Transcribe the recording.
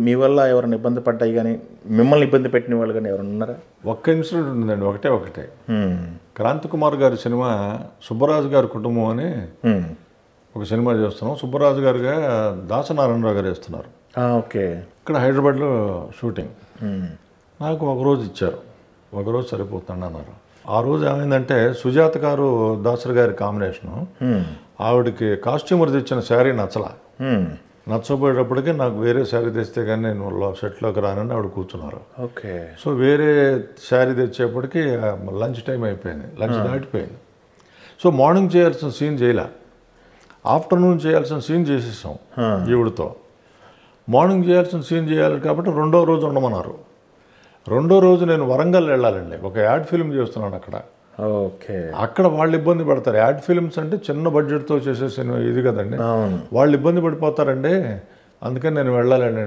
మీ వల్ల ఎవరైనా ఇబ్బంది పడ్డాయి గానీ, మిమ్మల్ని ఇబ్బంది పెట్టిన వాళ్ళు గానీ ఎవరైనా ఉన్నారా? ఒక్క ఇన్సిడెంట్ ఉందండి. ఒకటే. క్రాంతి కుమార్ గారి సినిమా 'సుబ్బరాజు గారి కుటుంబం' అని ఒక సినిమా చేస్తున్నాం. సుబ్బరాజు గారుగా దాసనారాయణరావు గారు వేస్తున్నారు. ఓకే. ఇక్కడ హైదరాబాద్లో షూటింగ్. నాకు ఒకరోజు ఇచ్చారు. ఒకరోజు సరిపోతుంది అన్నారు. ఆ రోజు ఏమైందంటే సుజాత గారు దాసరి గారి కాంబినేషను. ఆవిడకి కాస్ట్యూమర్ తెచ్చిన శారీ నచ్చపోయేటప్పటికీ నాకు వేరే శారీ తెస్తే కానీ నేను సెట్లోకి రానని ఆవిడ కూర్చున్నారు. ఓకే. సో వేరే శారీ తెచ్చేప్పటికి లంచ్ టైం అయిపోయింది. లంచ్ దాటిపోయింది. సో మార్నింగ్ చేయాల్సిన సీన్ చేయలే, ఆఫ్టర్నూన్ చేయాల్సిన సీన్ చేసేసాం ఈవిడతో. మార్నింగ్ చేయాల్సిన సీన్ చేయాలి కాబట్టి రెండో రోజు ఉండమన్నారు. రెండో రోజు నేను వరంగల్ వెళ్ళాలండి. ఒక యాడ్ ఫిల్మ్ చేస్తున్నాను అక్కడ. ఓకే. అక్కడ వాళ్ళు ఇబ్బంది పడతారు. యాడ్ ఫిల్మ్స్ అంటే చిన్న బడ్జెట్తో చేసే సినిమా ఇది కదండి. వాళ్ళు ఇబ్బంది పడిపోతారండి. అందుకని నేను వెళ్ళాలండి.